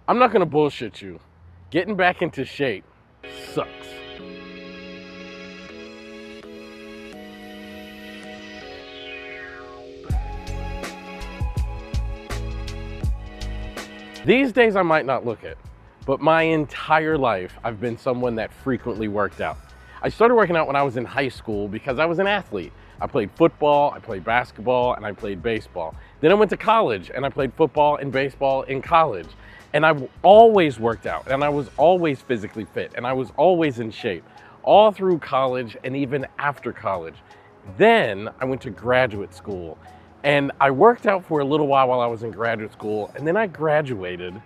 I'm not gonna bullshit you. Getting back into shape sucks. These days I might not look it, but my entire life I've been someone that frequently worked out. I started working out when I was in high school because I was an athlete. I played football, I played basketball, and I played baseball. Then I went to college and I played football and baseball in college. And I've always worked out, and I was always physically fit, and I was always in shape, all through college and even after college. Then I went to graduate school, and I worked out for a little while I was in graduate school, and then I graduated,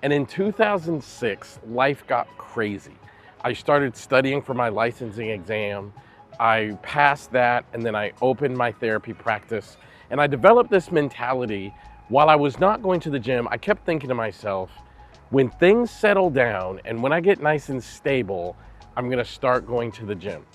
and in 2006, life got crazy. I started studying for my licensing exam. I passed that, and then I opened my therapy practice, and I developed this mentality. While I was not going to the gym, I kept thinking to myself, when things settle down and when I get nice and stable, I'm gonna start going to the gym.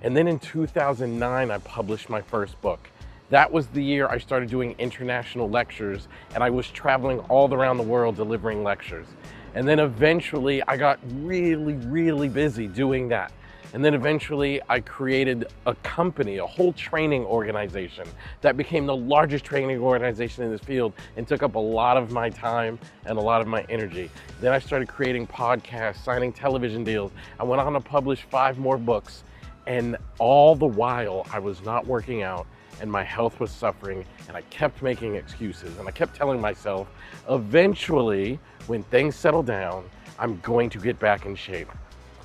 And then in 2009, I published my first book. That was the year I started doing international lectures, and I was traveling all around the world delivering lectures. And then eventually I got really busy doing that. And then eventually I created a company, a whole training organization that became the largest training organization in this field and took up a lot of my time and a lot of my energy. Then I started creating podcasts, signing television deals. I went on to publish 5 more books, and all the while I was not working out and my health was suffering, and I kept making excuses, and I kept telling myself, eventually when things settle down, I'm going to get back in shape.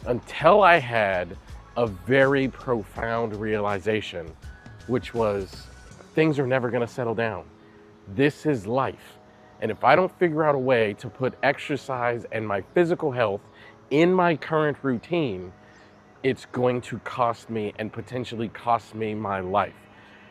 Until I had a very profound realization, which was things are never gonna settle down. This is life. And if I don't figure out a way to put exercise and my physical health in my current routine, it's going to cost me and potentially cost me my life.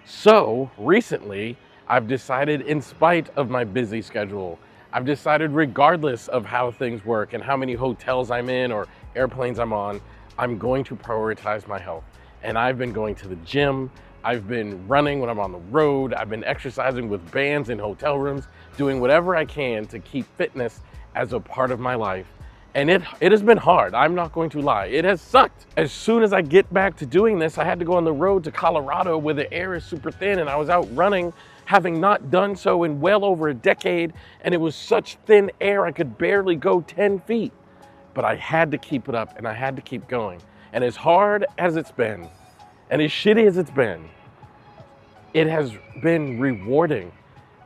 So recently, I've decided, in spite of my busy schedule, I've decided regardless of how things work and how many hotels I'm in or airplanes I'm on, I'm going to prioritize my health. And I've been going to the gym, I've been running when I'm on the road, I've been exercising with bands in hotel rooms, doing whatever I can to keep fitness as a part of my life. And it has been hard, I'm not going to lie. It has sucked. As soon as I get back to doing this, I had to go on the road to Colorado where the air is super thin, and I was out running, having not done so in well over a decade, and it was such thin air I could barely go 10 feet. But I had to keep it up, and I had to keep going. And as hard as it's been, and as shitty as it's been, it has been rewarding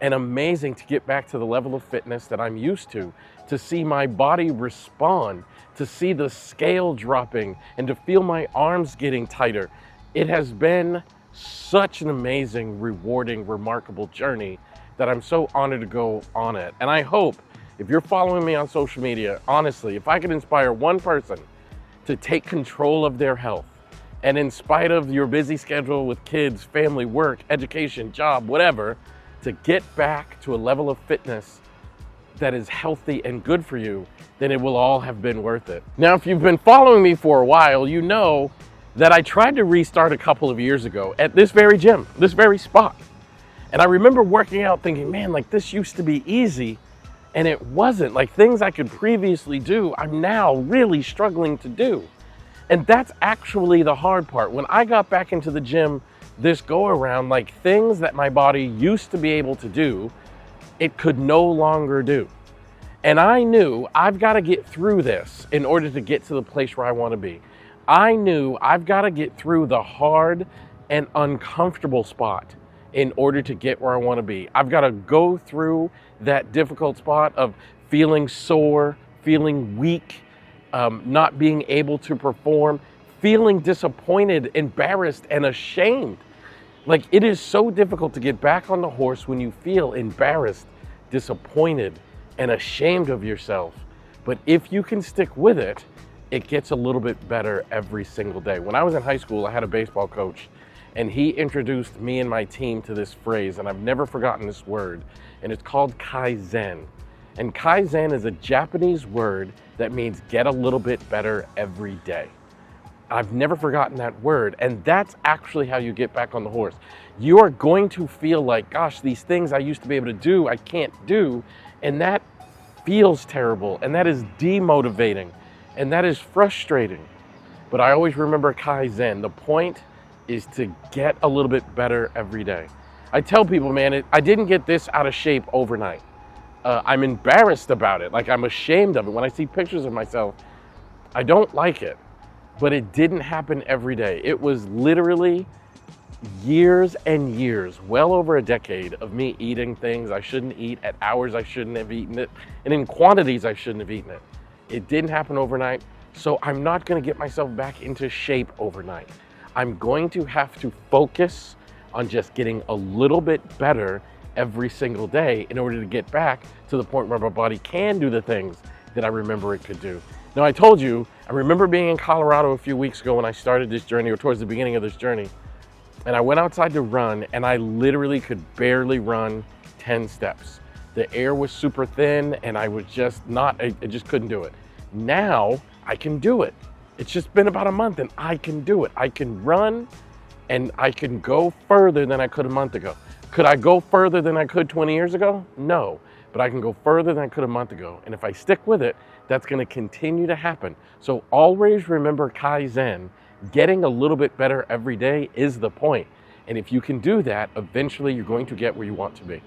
and amazing to get back to the level of fitness that I'm used to see my body respond, to see the scale dropping, and to feel my arms getting tighter. It has been such an amazing, rewarding, remarkable journey that I'm so honored to go on it. And I hope, if you're following me on social media, honestly, if I could inspire one person to take control of their health, and in spite of your busy schedule with kids, family, work, education, job, whatever, to get back to a level of fitness that is healthy and good for you, then it will all have been worth it. Now, if you've been following me for a while, you know that I tried to restart a couple of years ago at this very gym, this very spot. And I remember working out thinking, man, like this used to be easy, and it wasn't. Like things I could previously do, I'm now really struggling to do. And that's actually the hard part. When I got back into the gym this go around, like things that my body used to be able to do, it could no longer do. And I knew I've got to get through this in order to get to the place where I want to be. I knew I've got to get through the hard and uncomfortable spot in order to get where I want to be. I've got to go through that difficult spot of feeling sore, feeling weak, not being able to perform, feeling disappointed, embarrassed, and ashamed. Like, it is so difficult to get back on the horse when you feel embarrassed, disappointed, and ashamed of yourself. But if you can stick with it, it gets a little bit better every single day. When I was in high school, I had a baseball coach, and he introduced me and my team to this phrase, and I've never forgotten this word, and it's called Kaizen. And Kaizen is a Japanese word that means get a little bit better every day. I've never forgotten that word, and that's actually how you get back on the horse. You are going to feel like, gosh, these things I used to be able to do, I can't do, and that feels terrible, and that is demotivating, and that is frustrating. But I always remember Kaizen. The point is to get a little bit better every day. I tell people, man, I didn't get this out of shape overnight. I'm embarrassed about it. Like, I'm ashamed of it. When I see pictures of myself, I don't like it. But it didn't happen every day. It was literally years and years, well over a decade of me eating things I shouldn't eat at hours I shouldn't have eaten it, and in quantities I shouldn't have eaten it. It didn't happen overnight, so I'm not going to get myself back into shape overnight. I'm going to have to focus on just getting a little bit better every single day in order to get back to the point where my body can do the things that I remember it could do. Now, I told you, I remember being in Colorado a few weeks ago when I started this journey, or towards the beginning of this journey, and I went outside to run, and I literally could barely run 10 steps. The air was super thin, and I was just I just couldn't do it. Now, I can do it. It's just been about a month, and I can do it. I can run, and I can go further than I could a month ago. Could I go further than I could 20 years ago? No, but I can go further than I could a month ago. And if I stick with it, that's gonna continue to happen. So always remember Kaizen. Getting a little bit better every day is the point. And if you can do that, eventually you're going to get where you want to be.